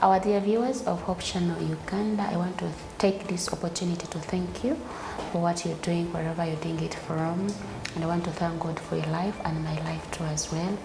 Our dear viewers of Hope Channel Uganda, I want to take this opportunity to thank you for what you're doing wherever you're doing it from. And I want to thank God for your life and my life too as well.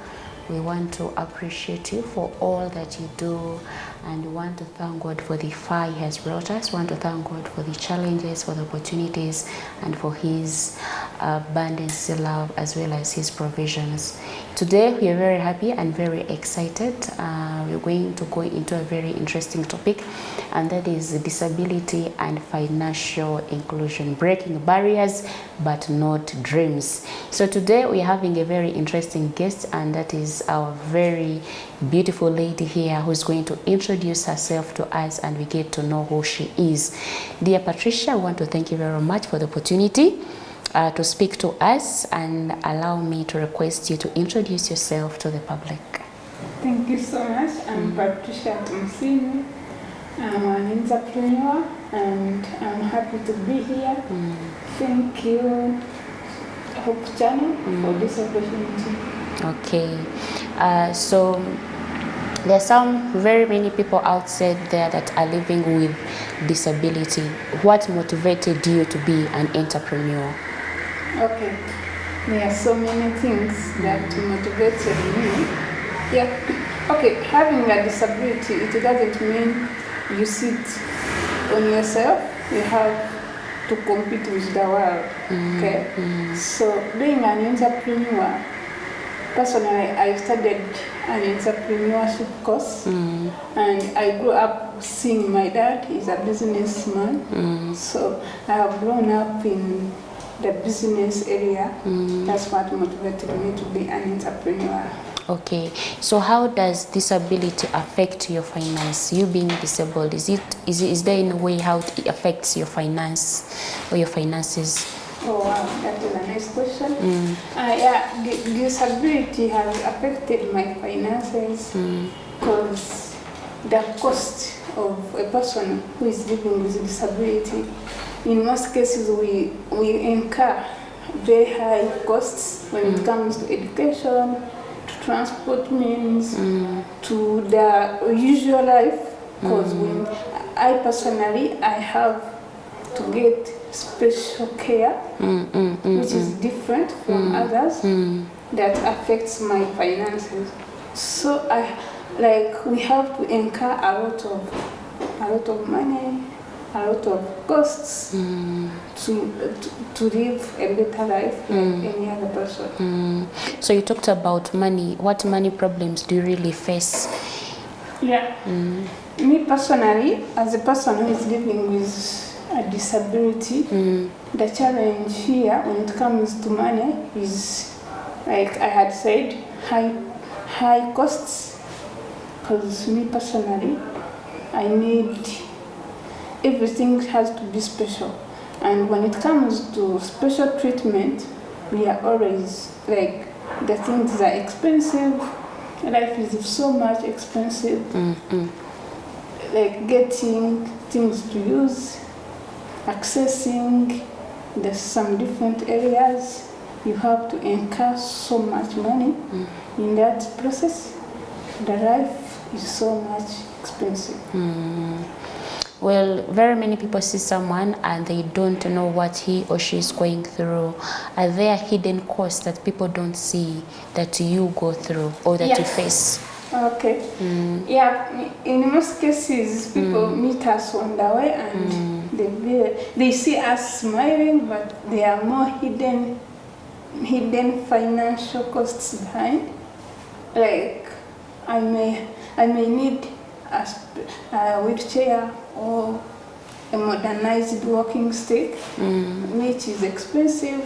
We want to appreciate you for all that you do, and we want to thank God for the far He has brought us. We want to thank God for the challenges, for the opportunities, and for His abundance, love, as well as His provisions. Today we are very happy and very excited. We're going to go into a very interesting topic, and that is disability and financial inclusion, breaking barriers but not dreams. So today we're having a very interesting guest, and that is our very beautiful lady here who's going to introduce herself to us, and we get to know who she is. Dear Patricia, I want to thank you very much for the opportunity to speak to us, and allow me to request you to introduce yourself to the public. Thank you so much. I'm Patricia Tumsini. I'm an entrepreneur and I'm happy to be here. Thank you, Hope Channel, for this opportunity. Okay, so there are some very many people outside there that are living with disability. What motivated you to be an entrepreneur? Okay, there are so many things that motivated me. Yeah, okay, having a disability, it doesn't mean you sit on yourself. You have to compete with the world. Okay, so being an entrepreneur, personally, I studied an entrepreneurship course, and I grew up seeing my dad is a businessman. So I have grown up in the business area. That's what motivated me to be an entrepreneur. Okay, so how does disability affect your finance? You being disabled, is there in a way how it affects your finance or your finances? Oh wow, that is a nice question. Yeah, disability has affected my finances because the cost of a person who is living with disability, in most cases we incur very high costs when it comes to education, to transport means, to the usual life. Because when I personally, I have to get special care, which is different from others, that affects my finances. So we have to incur a lot of money, a lot of costs to live a better life like any other person. So you talked about money. What money problems do you really face? Yeah. Me personally, as a person who is living with a disability, the challenge here when it comes to money is, like I had said, high costs. Because me personally, I need everything has to be special, and when it comes to special treatment, we are always like the things are expensive. Life is so much expensive. Like getting things to use, accessing some different areas, you have to incur so much money in that process. The life is so much expensive. Well, very many people see someone and they don't know what he or she is going through. Are there hidden costs that people don't see that you go through or that you face? Okay. Yeah, in most cases, people meet us on the way and they see us smiling, but there are more hidden financial costs behind. Like I may need a wheelchair or a modernized walking stick, which is expensive.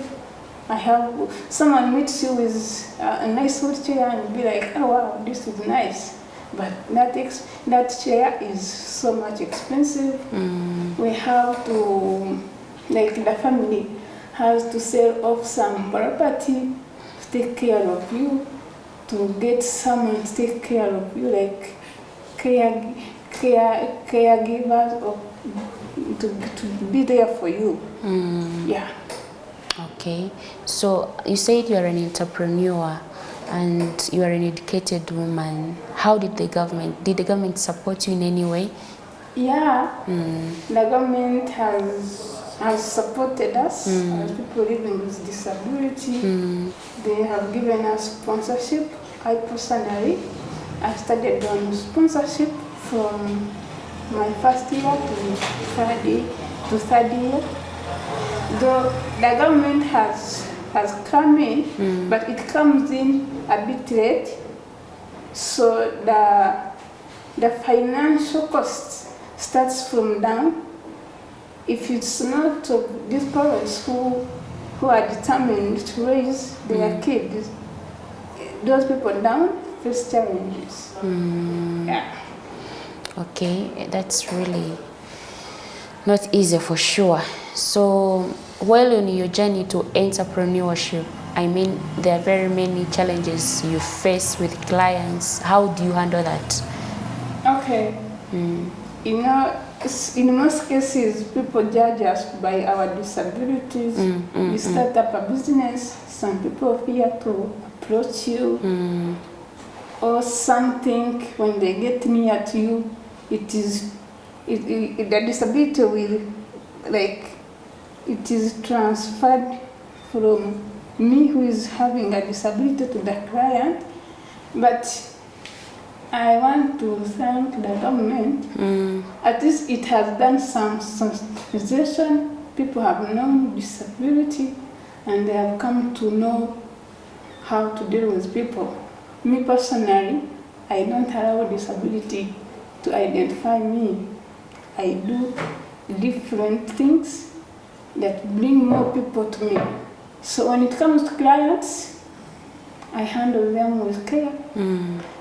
Someone meets you with a nice wheelchair and be like, oh wow, this is nice. But that chair is so much expensive. We have to, like the family has to sell off some property to take care of you, to get someone to take care of you, like caregivers, or to be there for you. Yeah. Okay, so you said you're an entrepreneur. and you are an educated woman. How did the government support you in any way? Yeah, the government has supported us as people living with disability. They have given us sponsorship. I personally, I started on sponsorship from my first year to third year. Though the government has come in, but it comes in a bit late. So the financial cost starts from down. If it's not these parents who are determined to raise their kids, those people down face challenges. Yeah. Okay, that's really not easy for sure. So while on your journey to entrepreneurship, I mean, there are very many challenges you face with clients. How do you handle that? Okay. You know, in most cases, people judge us by our disabilities. You start up a business, some people fear to approach you, or something. When they get near to you, the disability will, like, it is transferred from me who is having a disability to the client. But I want to thank the government. At least it has done some sensitization. People have known disability and they have come to know how to deal with people. Me personally, I don't allow disability to identify me. I do different things that bring more people to me. So when it comes to clients, I handle them with care.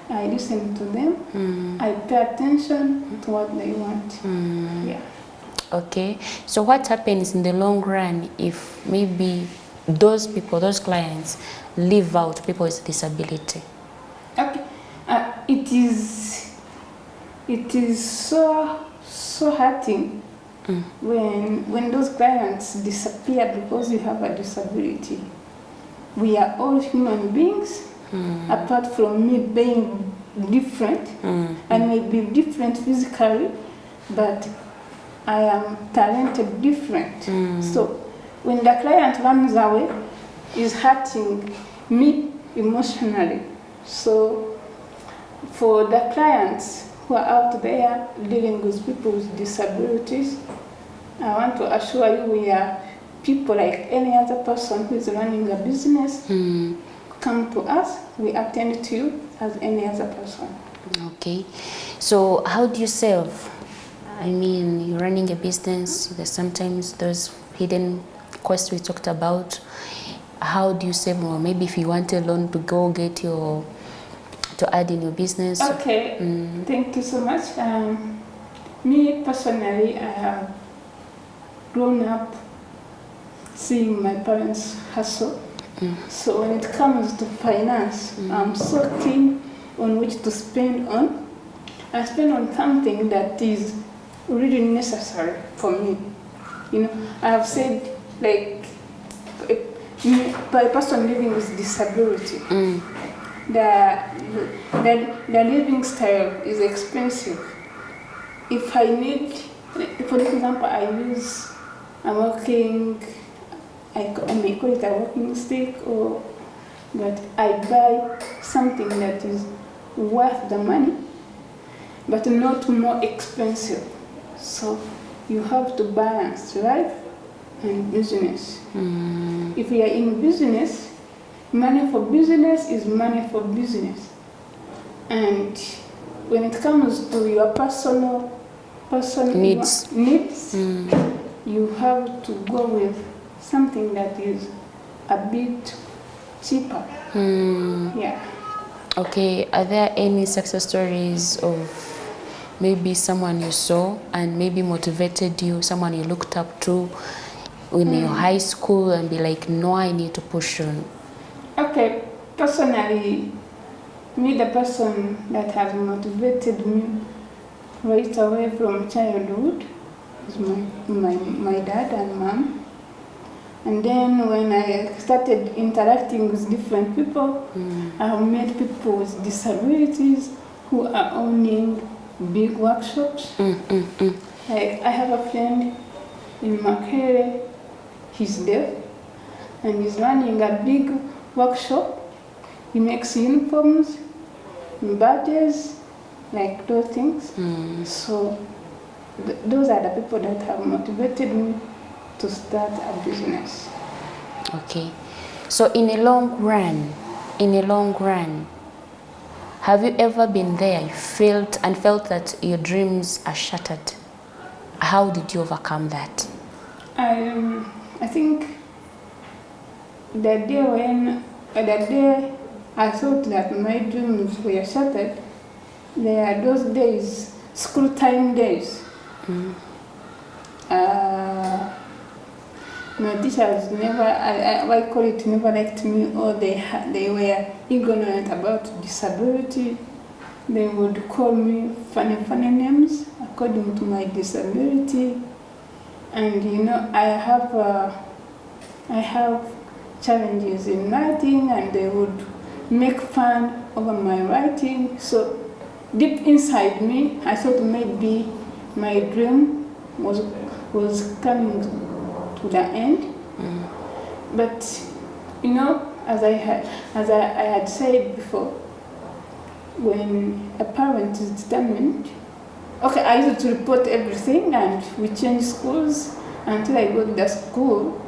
I listen to them. I pay attention to what they want. Yeah. Okay. So what happens in the long run if maybe those people, those clients, leave out people with disability? Okay. It is so hurting when those clients disappear because you have a disability. We are all human beings. Apart from me being different, I may be different physically, but I am talented different. So when the client runs away, it's hurting me emotionally. So for the clients who are out there dealing with people with disabilities, I want to assure you we are people like any other person who is running a business. Come to us, we attend to you as any other person. Okay. So how do you save? I mean, you're running a business, there's sometimes those hidden costs we talked about. How do you save? Or maybe if you want a loan to go get to add in your business. Okay, thank you so much. Me personally, I have grown up seeing my parents hustle. So when it comes to finance, I'm so keen on which to spend on. I spend on something that is really necessary for me. You know, I have said, like, by a person living with disability, the living style is expensive. If I need, for example, I'm working, I may call it a walking stick, but I buy something that is worth the money, but not more expensive. So you have to balance life and business. If you are in business, money for business is money for business. And when it comes to your personal needs, you have to go with something that is a bit cheaper. Yeah. Okay, are there any success stories of maybe someone you saw and maybe motivated you, someone you looked up to in your high school and be like, no, I need to push on? Okay, personally, me, the person that has motivated me right away from childhood is my dad and mom. And then when I started interacting with different people, I have met people with disabilities who are owning big workshops. Like I have a friend in Makerere, he's deaf, and he's running a big workshop. He makes uniforms, badges, like those things. So those are the people that have motivated me to start a business. Okay. So in a long run, have you ever been there, you felt that your dreams are shattered? How did you overcome that? I think the day I thought that my dreams were shattered, there are those days, school time days. My teachers never, I call it, never liked me, or they were ignorant about disability. They would call me funny names according to my disability. And you know, I have challenges in writing, and they would make fun over my writing. So deep inside me, I thought maybe my dream was coming to the end. But you know, as I had said before, when a parent is determined, okay, I used to report everything, and we changed schools until I got the school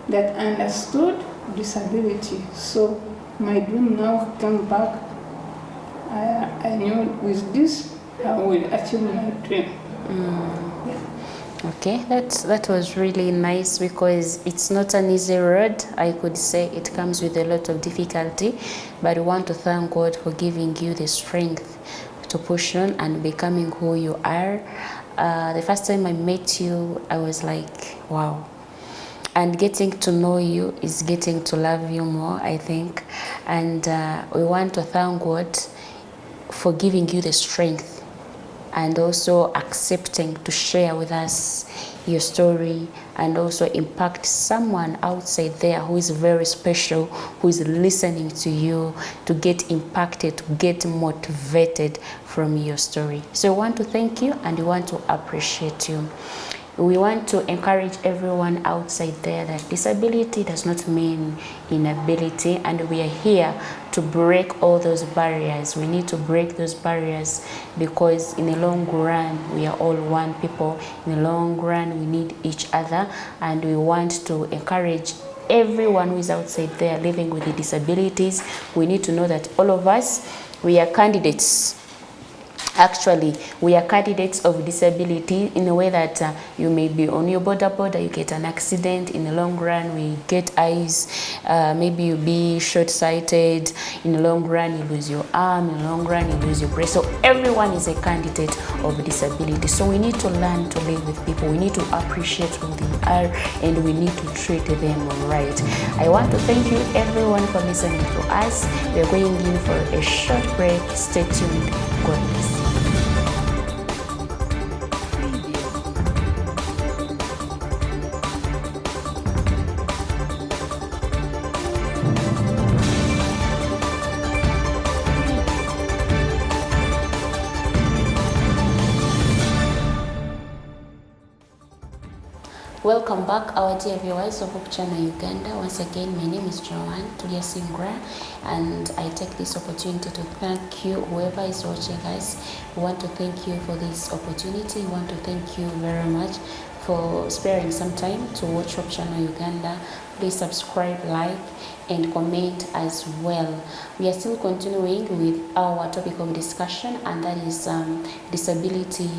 that understood disability. So my dream now came back. I knew with this I will achieve my dream. Okay, that was really nice, because it's not an easy road. I could say it comes with a lot of difficulty, but we want to thank God for giving you the strength to push on and becoming who you are. The first time I met you, I was like, wow. And getting to know you is getting to love you more, I think. And we want to thank God for giving you the strength and also accepting to share with us your story and also impact someone outside there who is very special, who is listening to you, to get impacted, to get motivated from your story. So we want to thank you and we want to appreciate you. We want to encourage everyone outside there that disability does not mean inability, and we are here to break all those barriers. We need to break those barriers, because in the long run, we are all one people. In the long run, we need each other, and we want to encourage everyone who is outside there living with the disabilities. We need to know that all of us, we are candidates. Actually, we are candidates of disability in a way that you may be on your border, you get an accident. In the long run, we get eyes, maybe you be short-sighted. In the long run, you lose your arm. In the long run, you lose your breast. So everyone is a candidate of disability. So we need to learn to live with people. We need to appreciate who they are, and we need to treat them right. I want to thank you everyone for listening to us. We're going in for a short break. Stay tuned. God bless you. Welcome back, our dear viewers of Hope Channel Uganda. Once again, my name is Joanne Tuliasingra, and I take this opportunity to thank you, whoever is watching us. We want to thank you for this opportunity. We want to thank you very much for sparing some time to watch Hope Channel Uganda. Please subscribe, like, and comment as well. We are still continuing with our topic of discussion, and that is disability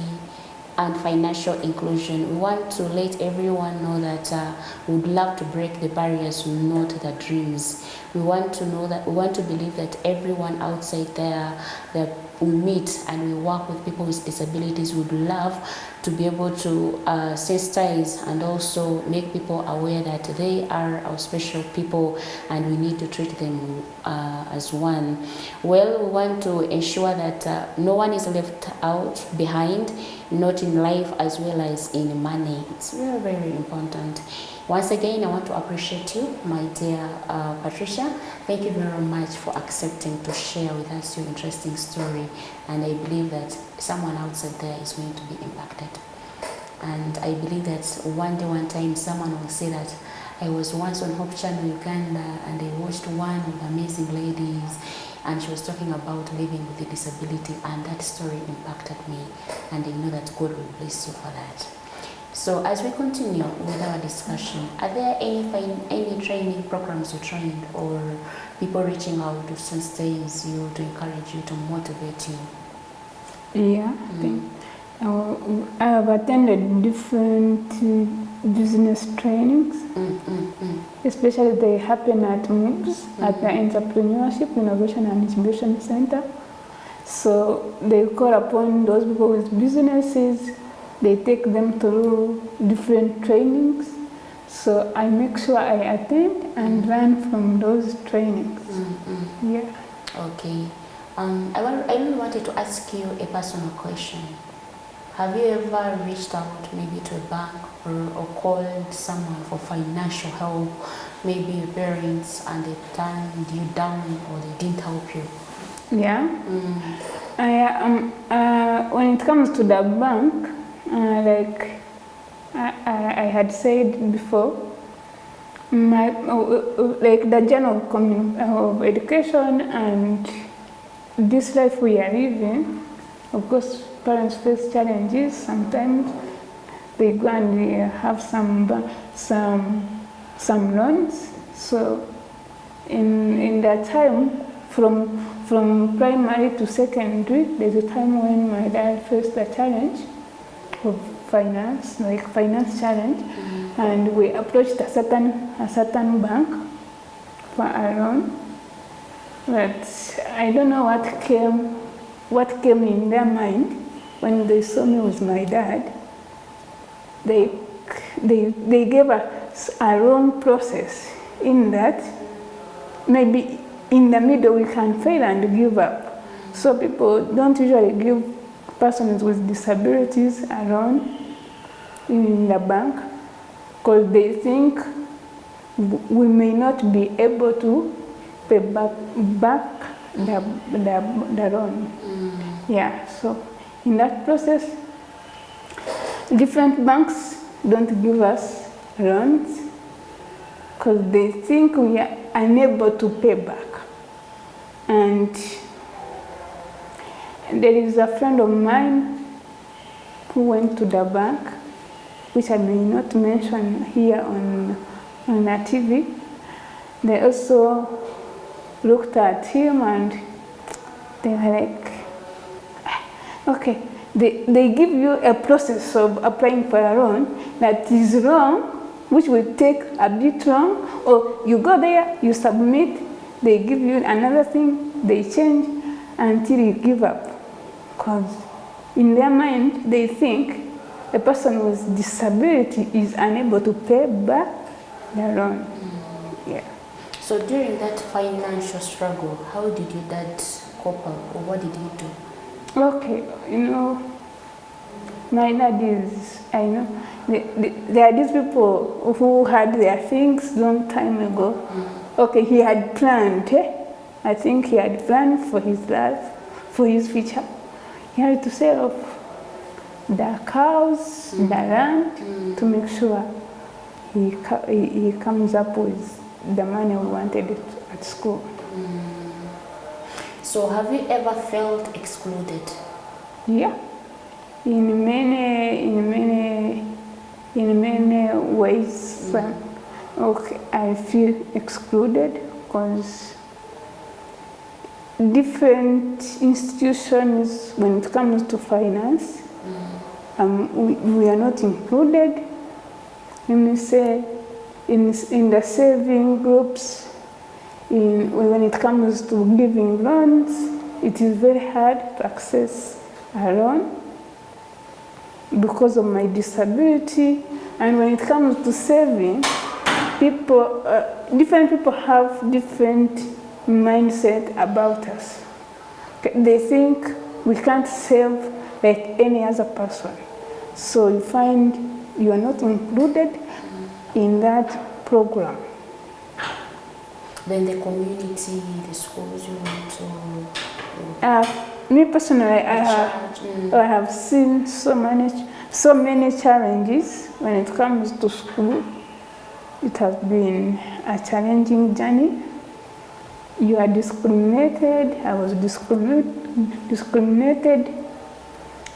and financial inclusion. We want to let everyone know that we would love to break the barriers, not the dreams. We want to know that, we want to believe that everyone outside there that we meet and we work with people with disabilities would love to be able to sensitize and also make people aware that they are our special people and we need to treat them as one. Well, we want to ensure that no one is left out behind, not in life as well as in money. It's very, very important. Once again, I want to appreciate you, my dear Patricia. Thank you very much for accepting to share with us your interesting story. And I believe that someone outside there is going to be impacted. And I believe that one day, one time, someone will say that I was once on Hope Channel Uganda and I watched one of the amazing ladies and she was talking about living with a disability, and that story impacted me, and I know that God will bless you for that. So as we continue with our discussion, are there any training programs you trained or people reaching out to sensitize you, to encourage you, to motivate you? Yeah, I have attended different business trainings, especially they happen at MOOCs, at the Entrepreneurship, Innovation and Incubation Center. So they call upon those people with businesses, they take them through different trainings. So I make sure I attend and learn from those trainings. Yeah. Okay. I really wanted to ask you a personal question. Have you ever reached out maybe to a bank or called someone for financial help? Maybe your parents and they turned you down or they didn't help you? Yeah. When it comes to the bank, like I had said before, like the journey of education and this life we are living, of course, parents face challenges. Sometimes they go and they have some loans. So in that time, from primary to secondary, there's a time when my dad faced a challenge of finance, like finance challenge, and we approached a certain bank for a loan. But I don't know what came in their mind when they saw me with my dad. They gave us a wrong process in that maybe in the middle we can fail and give up. So people don't usually give persons with disabilities a loan in the bank because they think we may not be able to pay back the loan. Yeah, so in that process, different banks don't give us loans because they think we are unable to pay back. And there is a friend of mine who went to the bank, which I may not mention here on the TV. They also looked at him and they were like, okay, they give you a process of applying for a loan that is wrong, which will take a bit long, or you go there, you submit, they give you another thing, they change until you give up. Because in their mind, they think a person with disability is unable to pay back the loan. Yeah. So during that financial struggle, how did your dad cope up, or what did he do? Okay, my dad is, I know, there are these people who had their things long time ago. Okay, he had planned, I think he had planned for his life, for his future. He had to sell off the cows, the land, to make sure he comes up with the money we wanted at school. So have you ever felt excluded? Yeah, in many ways. Okay, I feel excluded because different institutions, when it comes to finance, we are not included. Let me say, in the saving groups, when it comes to giving loans, it is very hard to access a loan because of my disability. And when it comes to saving, different people have different mindset about us. They think we can't save like any other person. So you find you are not included, in that program. Then the community, the schools you went to? Me personally, I have seen so many challenges when it comes to school. It has been a challenging journey. You are discriminated. I was discriminated.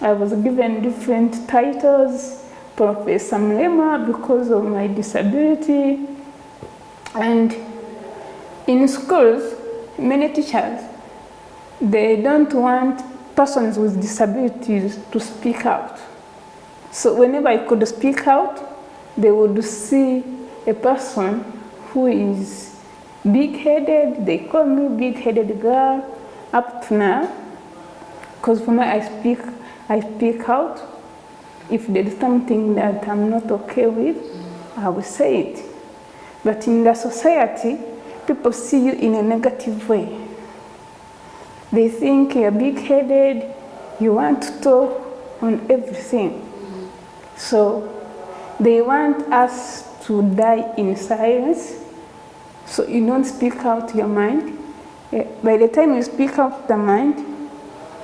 I was given different titles, Professor Mlema, because of my disability. And in schools, many teachers, they don't want persons with disabilities to speak out. So whenever I could speak out, they would see a person who is big-headed. They call me big-headed girl up to now, because for me, I speak out. If there's something that I'm not okay with, I will say it. But in the society, people see you in a negative way. They think you're big-headed, you want to talk on everything. So they want us to die in silence, so you don't speak out your mind. By the time you speak out the mind,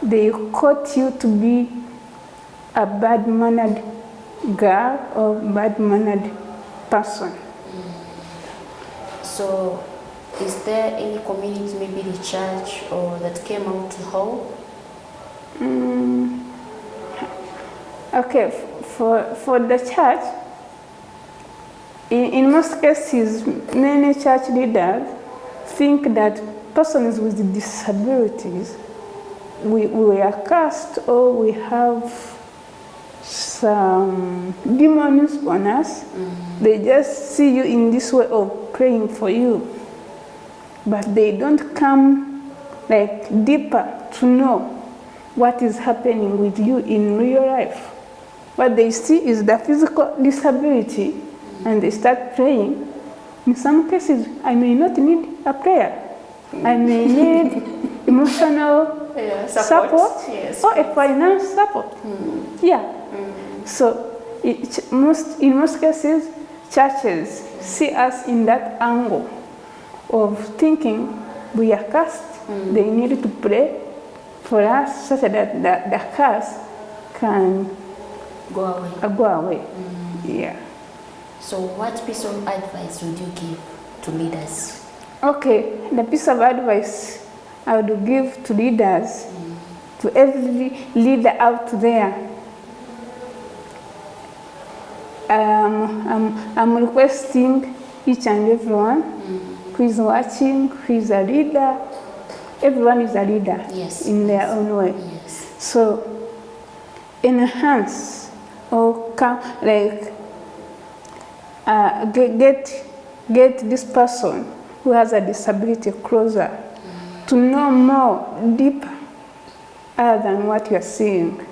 they quote you to be a bad-mannered girl or bad-mannered person. So is there any community, maybe the church, or that came out to help? Okay, for the church, in most cases, many church leaders think that persons with disabilities, we are cursed, or we have some demons on us. They just see you in this way of praying for you, but they don't come like deeper to know what is happening with you in real life. What they see is the physical disability, and they start praying. In some cases, I may not need a prayer. I may need emotional support yes, or a finance support. So in most cases, churches see us in that angle of thinking we are cursed. They need to pray for us such that the curse can Go away. Go away. Yeah. So what piece of advice would you give to leaders? Okay, the piece of advice I would give to leaders, to every leader out there, I'm requesting each and everyone who is watching, who is a leader, everyone is a leader in their own way. Yes. So enhance or get this person who has a disability closer to know more deeper other than what you're seeing.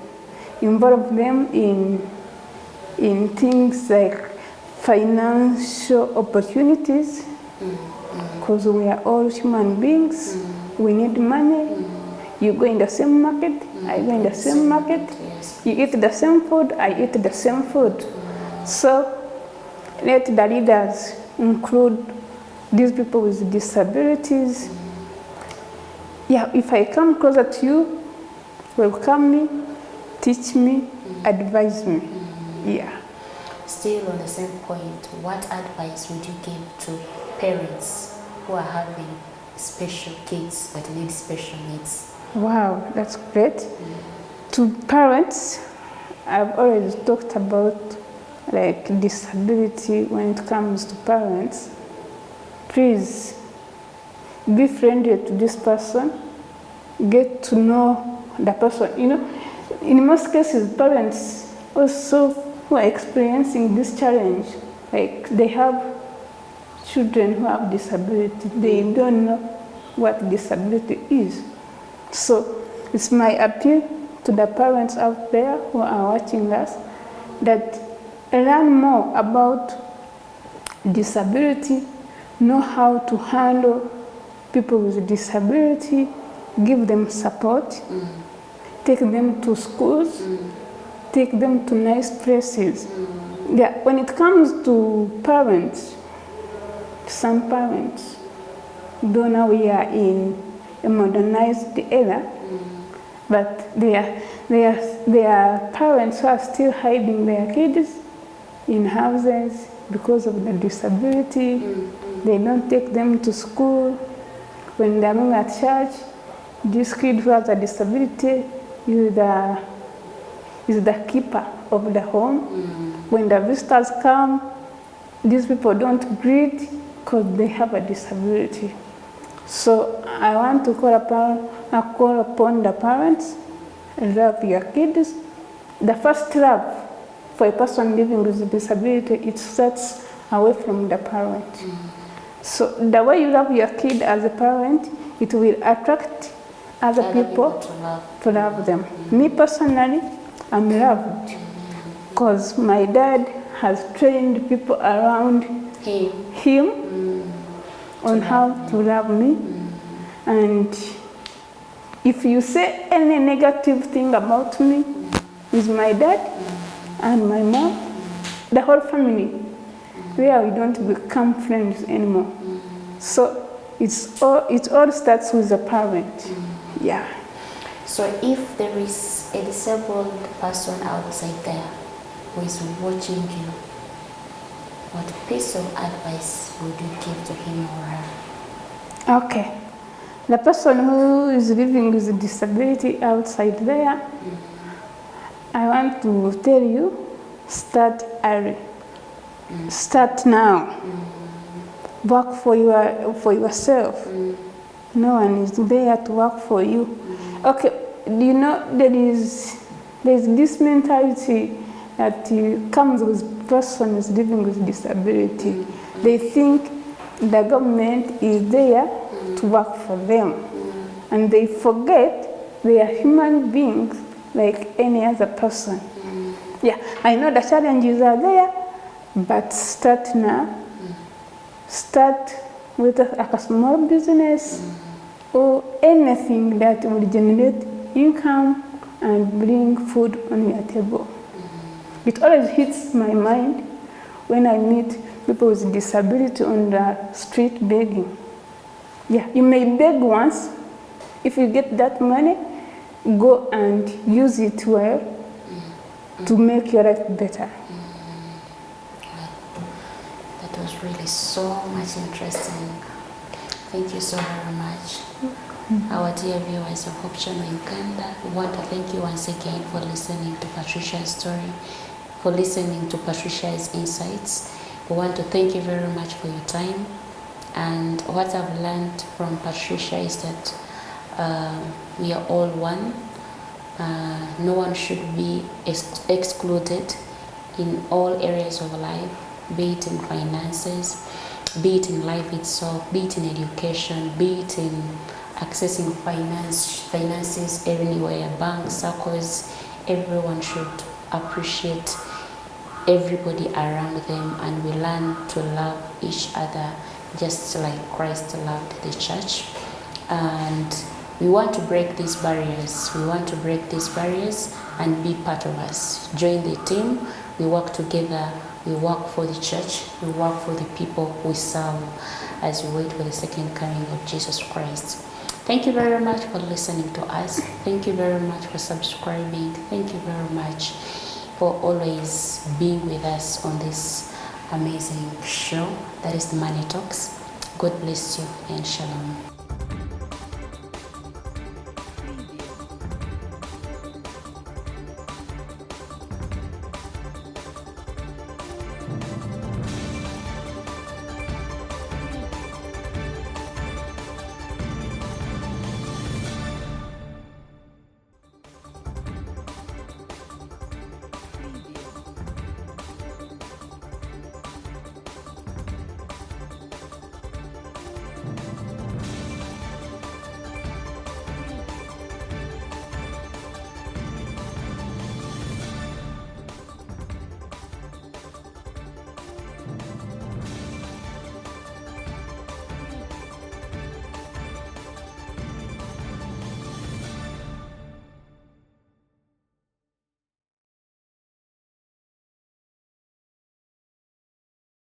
Involve them in things like financial opportunities, because we are all human beings. We need money. You go in the same market, I go in the same market. You eat the same food, I eat the same food. So let the leaders include these people with disabilities. Yeah, if I come closer to you, welcome me, teach me, advise me. Yeah. Still on the same point, what advice would you give to parents who are having special kids that need special needs? Wow, that's great. To parents, I've already talked about like disability when it comes to parents. Please be friendly to this person. Get to know the person. You know, in most cases, parents also who are experiencing this challenge, like they have children who have disability. They don't know what disability is. So it's my appeal to the parents out there who are watching us that learn more about disability, know how to handle people with disability, give them support, take them to schools, take them to nice places Yeah, when it comes to parents, some parents, though now we are in a modernized era, but there are parents who are still hiding their kids in houses because of the disability. They don't take them to school. When they're going at church, this kid who has a disability is the keeper of the home. When the visitors come, these people don't greet because they have a disability. So I want to call upon the parents, love your kids. The first love for a person living with a disability, it starts away from the parent. So the way you love your kid as a parent, it will attract other people to love them. Me personally, I'm loved because my dad has trained people around him on how to love me. And if you say any negative thing about me with my dad and my mom, the whole family, we don't become friends anymore. So it all starts with the parent. Yeah. So if there is a disabled person outside there who is watching you, what piece of advice would you give to him or her? Okay. The person who is living with a disability outside there, I want to tell you, start early. Start now. Work for yourself. No one is there to work for you. Okay, you know there's this mentality that comes with persons living with disability. They think the government is there to work for them, and they forget they are human beings like any other person. Yeah, I know the challenges are there, but start now. Start with a small business or anything that will generate income and bring food on your table. It always hits my mind when I meet people with disability on the street begging. Yeah, you may beg once. If you get that money, go and use it well to make your life better. That was really so much interesting. Thank you so very much. Our dear viewers of Hope Channel Uganda, we want to thank you once again for listening to Patricia's story, for listening to Patricia's insights. We want to thank you very much for your time. And what I've learned from Patricia is that we are all one. No one should be excluded in all areas of life, be it in finances, be it in life itself, be it in education, be it in accessing finances anywhere, banks, circles. Everyone should appreciate everybody around them, and we learn to love each other just like Christ loved the church. And we want to break these barriers. We want to break these barriers and be part of us. Join the team. We work together. We work for the church. We work for the people we serve as we wait for the second coming of Jesus Christ. Thank you very much for listening to us. Thank you very much for subscribing. Thank you very much for always being with us on this amazing show that is Money Talks. God bless you and shalom.